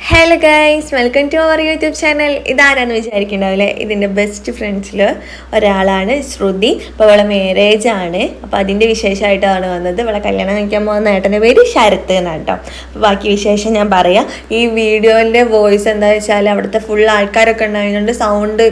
Hello guys, welcome to our YouTube channel. ഇതാരാന്ന് വിചാരിക്കണ്ടാവില്ലേ, ഇതിൻ്റെ ബെസ്റ്റ് ഫ്രണ്ട്സിൽ ഒരാളാണ് ശ്രുതി. അപ്പോൾ അവളെ മാരേജ് ആണ്. അപ്പോൾ അതിൻ്റെ വിശേഷമായിട്ടാണ് വന്നത്. അവളെ കല്യാണം കഴിക്കാൻ പോകുന്ന ഏട്ടൻ്റെ പേര് ശരത്ത് എന്നാണ് കേട്ടോ. അപ്പോൾ ബാക്കി വിശേഷം ഞാൻ പറയാം. ഈ വീഡിയോൻ്റെ വോയിസ് എന്താ വെച്ചാൽ അവിടുത്തെ ഫുൾ ആൾക്കാരൊക്കെ ഉണ്ടായതുകൊണ്ട് സൗണ്ട്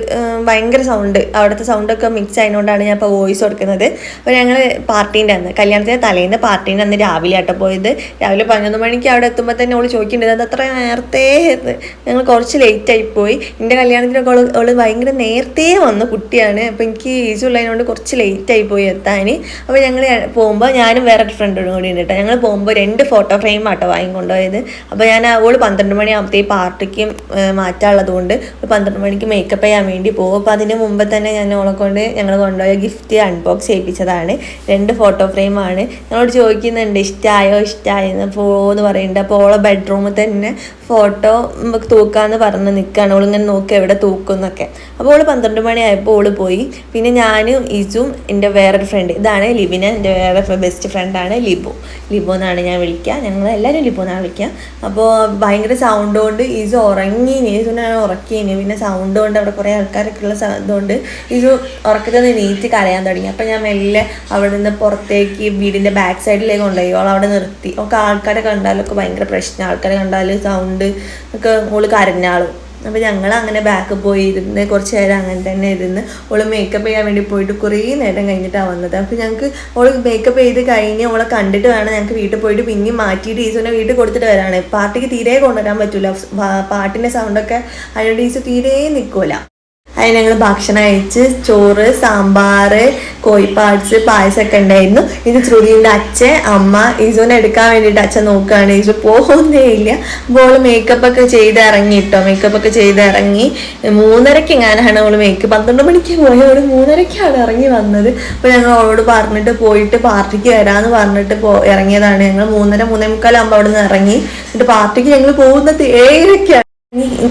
ഭയങ്കര സൗണ്ട്, അവിടുത്തെ സൗണ്ടൊക്കെ മിക്സ് ആയതുകൊണ്ടാണ് ഞാൻ ഇപ്പോൾ വോയിസ് കൊടുക്കുന്നത്. അപ്പോൾ ഞങ്ങൾ പാർട്ടീൻ്റെ അന്ന്, കല്യാണത്തിൻ്റെ തലേന്ന് പാർട്ടീൻ്റെ അന്ന് രാവിലെ ആട്ടോ പോയത്. രാവിലെ 11 മണിക്ക് അവിടെ എത്തുമ്പോൾ തന്നെ അവൾ ചോദിക്കേണ്ടത് അത് അത്ര നേരത്തെ ഞങ്ങൾ കുറച്ച് ലേറ്റായിപ്പോയി. എൻ്റെ കല്യാണത്തിനൊക്കെ അവൾ ഭയങ്കര നേരത്തെ വന്ന കുട്ടിയാണ്. അപ്പോൾ എനിക്ക് ഈസി ഉള്ളതിനോണ്ട് കുറച്ച് ലേറ്റായിപ്പോയി എത്താൻ. അപ്പോൾ ഞങ്ങൾ പോകുമ്പോൾ ഞാനും വേറൊരു ഫ്രണ്ടോടും കൂടി ഉണ്ട് കേട്ടോ. ഞങ്ങൾ പോകുമ്പോൾ 2 ഫോട്ടോ ഫ്രെയിം ആട്ടോ വാങ്ങിക്കൊണ്ടുപോയത്. അപ്പോൾ ഞാൻ അവൾ 12 മണിയാകുമ്പോഴത്തേ പാർട്ടിക്ക് മാറ്റാനുള്ളത് കൊണ്ട് 12 മണിക്ക് മേക്കപ്പ് ചെയ്യാൻ വേണ്ടി പോകും. അപ്പോൾ അതിന് മുമ്പ് തന്നെ ഞാൻ അവളെ കൊണ്ട് ഞങ്ങൾ കൊണ്ടുപോയ ഗിഫ്റ്റ് അൺബോക്സ് ചെയ്യിപ്പിച്ചതാണ്. 2 ഫോട്ടോ ഫ്രെയിമാണ്. ഞങ്ങളോട് ചോദിക്കുന്നുണ്ട് ഇഷ്ടമായോ എന്ന് പോകുമെന്ന് പറയുന്നുണ്ട്. അപ്പോൾ ഓളെ ബെഡ്റൂമിൽ തന്നെ ഫോട്ടോ തൂക്കാന്ന് പറഞ്ഞ് നിൽക്കുകയാണ്. ഓളിങ്ങനെ നോക്കുക എവിടെ തൂക്കും എന്നൊക്കെ. അപ്പോൾ ഓള് 12 മണിയായപ്പോൾ ഓള് പോയി. പിന്നെ ഞാനും ഇസും എൻ്റെ വേറൊരു ഫ്രണ്ട്, ഇതാണ് ലിബിന, എൻ്റെ വേറെ ബെസ്റ്റ് ഫ്രണ്ടാണ് ലിബോ എന്നാണ് ഞാൻ വിളിക്കുക. ഞങ്ങൾ എല്ലാവരും ലിബോ എന്നാണ് വിളിക്കുക. അപ്പോൾ ഭയങ്കര സൗണ്ട് കൊണ്ട് ഇസു ഇസുനെ ഉറക്കിയിന്. പിന്നെ സൗണ്ട് കൊണ്ട് അവിടെ കുറേ ആൾക്കാരൊക്കെ ഉള്ള ഇതുകൊണ്ട് ഇസു ഉറക്കത്തിൽ നിന്ന് നീറ്റ് കരയാൻ തുടങ്ങി. അപ്പോൾ ഞാൻ മെല്ലെ അവിടെ നിന്ന് പുറത്തേക്ക് വീടിൻ്റെ ബാക്ക് സൈഡിലേക്ക് കൊണ്ടുപോയി. ഓൾ അവിടെ നിർത്തി. ഒക്കെ ആൾക്കാരെ കണ്ടാലൊക്കെ ഭയങ്കര പ്രശ്നം, ആൾക്കാരെ കണ്ടാൽ സൗണ്ട് ഒക്കെ ഓള് കരഞ്ഞാളും. അപ്പോൾ ഞങ്ങൾ അങ്ങനെ ബാക്ക് പോയി ഇരുന്ന് കുറച്ച് നേരം അങ്ങനെ തന്നെ ഇരുന്ന് ഓള് മേക്കപ്പ് ചെയ്യാൻ വേണ്ടി പോയിട്ട് കുറേ നേരം കഴിഞ്ഞിട്ടാണ് വന്നത്. അപ്പോൾ ഞങ്ങൾക്ക് ഓള് മേക്കപ്പ് ചെയ്ത് കഴിഞ്ഞ് ഓളെ കണ്ടിട്ട് വേണം ഞങ്ങൾക്ക് വീട്ടിൽ പോയിട്ട് പിന്നെയും മാറ്റിയിട്ട് ഈസുവിനെ വീട്ടിൽ കൊടുത്തിട്ട് വരാണ്. പാർട്ടിക്ക് തീരെ കൊണ്ടുവരാൻ പറ്റില്ല, പാട്ടിൻ്റെ സൗണ്ടൊക്കെ അതിനോട് ഈസു തീരെ നിൽക്കില്ല. അതിന് ഞങ്ങൾ ഭക്ഷണം അയച്ച് ചോറ്, സാമ്പാർ, കോഴിപ്പാട്സ്, പായസമൊക്കെ ഉണ്ടായിരുന്നു. ഇത് ശ്രുതിൻ്റെ അച്ഛൻ, അമ്മ. ഈസുവിനെ എടുക്കാൻ വേണ്ടിയിട്ട് അച്ഛൻ നോക്കുകയാണ്. ഈസു പോകുന്നേ ഇല്ല. അപ്പോൾ മേക്കപ്പൊക്കെ ചെയ്ത് ഇറങ്ങി കേട്ടോ. മേക്കപ്പൊക്കെ ചെയ്ത് ഇറങ്ങി 3:30 എങ്ങാനാണ് അവൾ 12 മണിക്ക് പോയി. അവൾ 3:30 ഇറങ്ങി വന്നത്. അപ്പോൾ ഞങ്ങൾ അവളോട് പറഞ്ഞിട്ട് പോയിട്ട് പാർട്ടിക്ക് വരാമെന്ന് പറഞ്ഞിട്ട് ഇറങ്ങിയതാണ്. ഞങ്ങൾ 3:30-3:45 ആകുമ്പോൾ അവിടെ നിന്ന് ഇറങ്ങി. എന്നിട്ട് പാർട്ടിക്ക് ഞങ്ങൾ പോകുന്നത് 7:00.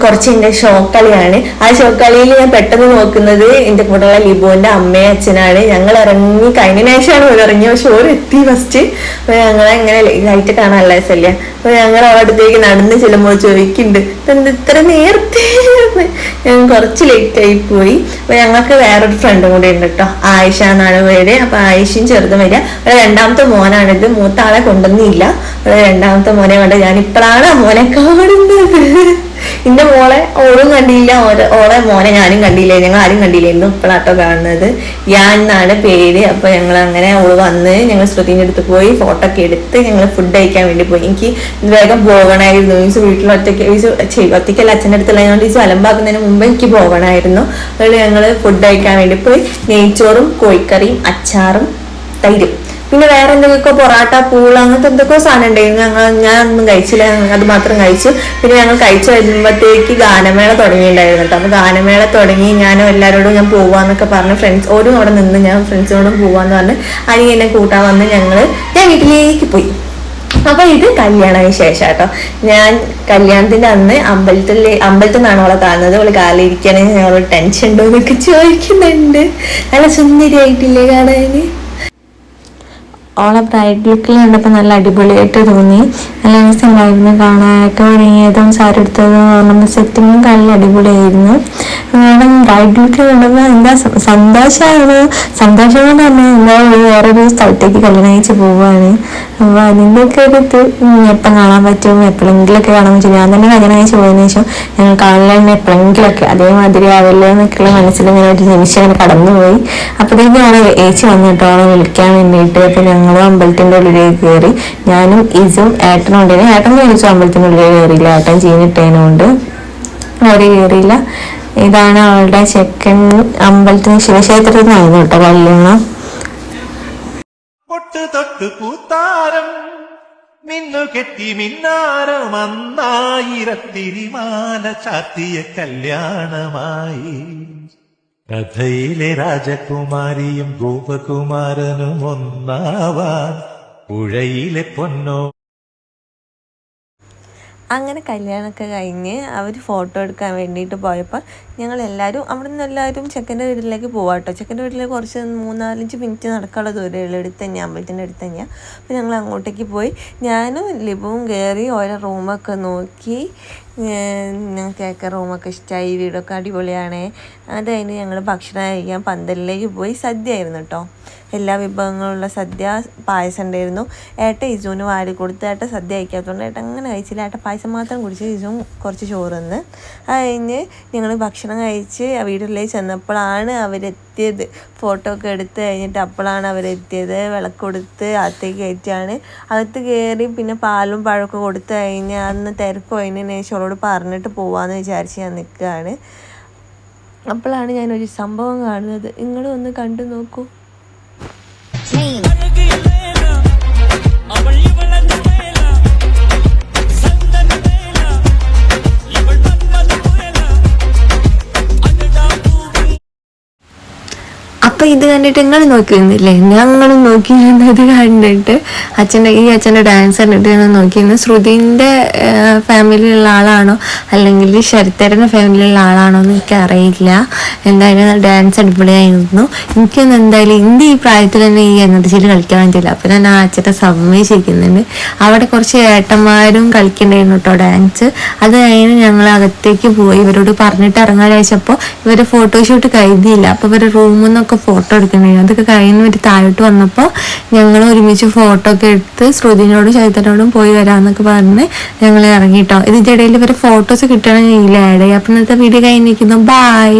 കുറച്ച് എൻ്റെ ഷോക്കളിയാണ്. ആ ഷോക്കളിയിൽ ഞാൻ പെട്ടെന്ന് നോക്കുന്നത് എൻ്റെ കൂടെയുള്ള ലിബോന്റെ അമ്മയും അച്ഛനാണ്. ഞങ്ങൾ ഇറങ്ങി കഴിഞ്ഞ ശേഷമാണ് അവർ ഇറങ്ങി. പക്ഷെ എത്തി ഫസ്റ്റ്. അപ്പോൾ ഞങ്ങളെ ഇങ്ങനെ ലൈറ്റ് കാണാനുള്ള ശല്യ. അപ്പോൾ ഞങ്ങൾ അവിടത്തേക്ക് നടന്ന് ചെല്ലുമ്പോൾ ചോദിക്കുന്നുണ്ട് ഇത്ര നേരത്തെ. ഞാൻ കുറച്ച് ലേറ്റായി പോയി. അപ്പോൾ ഞങ്ങൾക്ക് വേറൊരു ഫ്രണ്ടും കൂടെ ഉണ്ട് കേട്ടോ, ആയിഷ എന്നാണ് പേര്. അപ്പോൾ ആയിഷയും ചെറുതും വരിക. അവിടെ 2ാമത്തെ മോനാണിത്. മൂത്ത ആളെ കൊണ്ടുവന്നില്ല. അവിടെ 2ാമത്തെ മോനെ കൊണ്ട് ഞാൻ ഇപ്പോഴാണ് ആ മോനെ കാണുന്നത്. എൻ്റെ മോളെ ഓളും കണ്ടില്ല, ഓളെ മോനെ ഞാനും കണ്ടില്ല, ഞങ്ങൾ ആരും കണ്ടില്ലായിരുന്നു. ഇപ്പോഴാട്ടോ കാണുന്നത്. ഞാൻ എന്നാണ് പേര്. അപ്പോൾ ഞങ്ങൾ അങ്ങനെ ഓള് വന്ന് ഞങ്ങൾ ശ്രുതിൻ്റെ അടുത്ത് പോയി ഫോട്ടോ ഒക്കെ എടുത്ത് ഞങ്ങൾ ഫുഡ് കഴിക്കാൻ വേണ്ടി പോയി. എനിക്ക് വേഗം പോകണമായിരുന്നു. ഈസ് വീട്ടിൽ ഒറ്റയ്ക്കല്ല അച്ഛൻ്റെ അടുത്തുള്ളതുകൊണ്ട് ഈസ് അലമ്പാക്കുന്നതിന് മുമ്പ് എനിക്ക് പോകണമായിരുന്നു. അതുകൊണ്ട് ഞങ്ങൾ ഫുഡ് കഴിക്കാൻ വേണ്ടി പോയി. നെയ്ച്ചോറും കോഴിക്കറിയും അച്ചാറും തൈരും പിന്നെ വേറെ എന്തൊക്കെയൊക്കെ പൊറാട്ട, പൂള, അങ്ങനത്തെ എന്തൊക്കെയോ സാധനം ഉണ്ടായിരുന്നു. ഞാൻ ഒന്നും കഴിച്ചില്ല, അത് മാത്രം കഴിച്ചു. പിന്നെ ഞങ്ങൾ കഴിച്ചു വരുമ്പോഴത്തേക്ക് ഗാനമേള തുടങ്ങിയിട്ടുണ്ടായിരുന്നു കേട്ടോ. അപ്പോൾ ഗാനമേള തുടങ്ങി. ഞാനും എല്ലാവരോടും ഞാൻ പോവാന്നൊക്കെ പറഞ്ഞ് ഓരും അവിടെ നിന്ന് ഞാൻ ഫ്രണ്ട്സിനോടും പോവാന്ന് പറഞ്ഞ് അനി എന്നെ കൂട്ടാൻ വന്ന് ഞാൻ വീട്ടിലേക്ക് പോയി. അപ്പോൾ ഇത് കല്യാണ വിശേഷം കേട്ടോ. ഞാൻ കല്യാണത്തിൻ്റെ അന്ന് അമ്പലത്തിൽ നിന്നാണ് അവളെ കാണുന്നത്. അവള് കാലിരിക്കുകയാണെങ്കിൽ ഞങ്ങളോട് ടെൻഷൻ ഉണ്ടോ എന്നൊക്കെ ചോദിക്കുന്നുണ്ട്. നല്ല സുന്ദരിയായിട്ടില്ലേ കാണാൻ. ഓളെ ബ്രൈഡ് ലുക്കിൽ കണ്ടപ്പോൾ നല്ല അടിപൊളിയായിട്ട് തോന്നി. നല്ല രസമുണ്ടായിരുന്നു കാണാനൊക്കെ. ഒരുങ്ങിയതും സാരെടുത്തതും ഓർണമെന്റ് സെറ്റിങ്ങും നല്ല അടിപൊളിയായിരുന്നു. മാഡം ബ്രൈഡ് ലുക്കിൽ കണ്ടപ്പോൾ എന്താ സന്തോഷം കൊണ്ട് തന്നെ എന്താ വേറൊരു സ്ഥലത്തേക്ക് കല്യാണം കഴിച്ച് പോവുകയാണ്. അപ്പോൾ അതിൻ്റെയൊക്കെ ഒരു എപ്പം കാണാൻ പറ്റും, എപ്പോഴെങ്കിലൊക്കെ കാണാൻ പറ്റും. ഞാൻ തന്നെ കല്യാണം കഴിച്ച് പോയതിനു ശേഷം ഞങ്ങൾ കാണാൻ എപ്പോഴെങ്കിലൊക്കെ അതേമാതിരി ആവില്ല എന്നൊക്കെയുള്ള മനസ്സിൽ ഇങ്ങനെ ഒരു നിമിഷം അങ്ങനെ കടന്നുപോയി. അപ്പോഴത്തേക്കും അവളെ ഏച്ചി വന്നിട്ടോ അവളെ വിളിക്കാൻ വേണ്ടിയിട്ട്. അപ്പോൾ ഞങ്ങളും അമ്പലത്തിൻ്റെ ഉള്ളിലേക്ക് കയറി. ഞാനും ഇസും ഏട്ടനും ഉണ്ടായിരുന്നു. ഏട്ടൻ ചോദിച്ചു അമ്പലത്തിൻ്റെ ഉള്ളിലേക്ക് കയറിയില്ല, ഏട്ടൻ ചീനിട്ടതിനോണ്ട് അവിടെ കയറിയില്ല. ഇതാണ് അവളുടെ ചെക്കൻ. അമ്പലത്തിന് ശിവക്ഷേത്രത്തിൽ നിന്നായിരുന്നു കേട്ടോ കല്യാണം. പൂത്താരം മിന്നു കെട്ടി മിന്നാരം അന്നായിരത്തിരിമാല ചാത്തിയ കല്യാണമായി. കഥയിലെ രാജകുമാരിയും ഗോപകുമാരനും ഒന്നാവാൻ പുഴയിലെ പൊന്നോ. അങ്ങനെ കല്യാണമൊക്കെ കഴിഞ്ഞ് അവർ ഫോട്ടോ എടുക്കാൻ വേണ്ടിയിട്ട് പോയപ്പോൾ ഞങ്ങളെല്ലാവരും അവിടെ നിന്ന് എല്ലാവരും ചെക്കൻ്റെ വീട്ടിലേക്ക് പോവാം കേട്ടോ. ചെക്കൻ്റെ വീട്ടിലേക്ക് കുറച്ച് 3-4 മിനിറ്റ് നടക്കാനുള്ള ദൂരമുള്ള അടുത്ത് തന്നെയാണ്, അമ്പലത്തിൻ്റെ അടുത്ത് തന്നെയാണ്. അപ്പോൾ ഞങ്ങൾ അങ്ങോട്ടേക്ക് പോയി. ഞാനും ലിബുവും കയറി ഓരോ റൂമൊക്കെ നോക്കി. ഞങ്ങൾക്കൊക്കെ റൂമൊക്കെ ഇഷ്ടമായി, വീടൊക്കെ അടിപൊളിയാണ്. അത് കഴിഞ്ഞ് ഞങ്ങൾ ഭക്ഷണം കഴിക്കാൻ പന്തലിലേക്ക് പോയി. സദ്യ ആയിരുന്നു കേട്ടോ, എല്ലാ വിഭവങ്ങളുള്ള സദ്യ. പായസം ഉണ്ടായിരുന്നു. ഇസുവിന് വാരി കൊടുത്ത് ഏട്ട സദ്യ കഴിക്കാത്തതുകൊണ്ട് ഏട്ട അങ്ങനെ കഴിച്ചില്ല. ഏട്ട പായസം മാത്രം കുടിച്ച് ഇസുവും കുറച്ച് ചോറ് തന്ന്. അത് കഴിഞ്ഞ് ഞങ്ങൾ ഭക്ഷണം കഴിച്ച് വീട്ടിലേക്ക് ചെന്നപ്പോഴാണ് അവരെത്തിയത്. ഫോട്ടോ ഒക്കെ എടുത്ത് കഴിഞ്ഞിട്ട് അപ്പോഴാണ് അവരെത്തിയത്. വിളക്ക് കൊടുത്ത് അകത്തേക്ക് കയറ്റിയാണ്. അകത്ത് കയറി പിന്നെ പാലും പഴമൊക്കെ കൊടുത്ത് കഴിഞ്ഞ് അന്ന് തിരക്ക് കഴിഞ്ഞതിന് ശേഷം അവളോട് പറഞ്ഞിട്ട് പോവാമെന്ന് വിചാരിച്ച് ഞാൻ നിൽക്കുകയാണ്. അപ്പോഴാണ് ഞാനൊരു സംഭവം കാണുന്നത്. നിങ്ങളും ഒന്ന് കണ്ടു നോക്കൂ. അപ്പം ഇത് കണ്ടിട്ട് നിങ്ങൾ നോക്കിയിരുന്നില്ലേ? ഞങ്ങളും നോക്കിയിരുന്നത് കണ്ടിട്ട് ഈ അച്ഛൻ്റെ ഡാൻസ് കണ്ടിട്ട് ഞങ്ങൾ നോക്കിയിരുന്നു. ശ്രുതിൻ്റെ ഫാമിലിയിലുള്ള ആളാണോ അല്ലെങ്കിൽ ശരത്തേരൻ്റെ ഫാമിലിയിലുള്ള ആളാണോ എന്ന് എനിക്കറിയില്ല. എന്തായാലും ഡാൻസ് അടിപൊളിയായിരുന്നു. എനിക്കൊന്നും എന്തായാലും ഇന്ത്യ ഈ പ്രായത്തിൽ തന്നെ ഈ എനർജിയിൽ കളിക്കാൻ പറ്റില്ല. അപ്പം ഞാൻ ആ അച്ഛനെ സമ്മതിച്ചിരിക്കുന്നുണ്ട്. അവിടെ കുറച്ച് ഏട്ടന്മാരും കളിക്കണ്ടായിരുന്നു കേട്ടോ ഡാൻസ്. അത് കഴിഞ്ഞ് ഞങ്ങൾ അകത്തേക്ക് പോയി. ഇവരോട് പറഞ്ഞിട്ട് ഇറങ്ങാൻ വെച്ചപ്പോൾ ഇവരെ ഫോട്ടോഷൂട്ട് കഴിഞ്ഞില്ല. അപ്പോൾ ഇവരുടെ റൂമിൽ നിന്നൊക്കെ ഫോട്ടോ എടുക്കണ്ടായിരുന്നു. അതൊക്കെ കഴിഞ്ഞ് ഇവർ താഴോട്ട് വന്നപ്പോൾ ഞങ്ങൾ ഒരുമിച്ച് ഫോട്ടോ ഒക്കെ എടുത്ത് ശ്രുതിനോടും ചൈതന്യനോടും പോയി വരാമെന്നൊക്കെ പറഞ്ഞ് ഞങ്ങൾ ഇറങ്ങിട്ടോ. ഇതിൻ്റെ ഇടയിൽ ഇവരെ ഫോട്ടോസ് കിട്ടണമെങ്കിൽ ആഡ് ചെയ്യാം. അപ്പം ഇന്നത്തെ വീഡിയോ കഴിഞ്ഞിരിക്കുന്നു. ബൈ.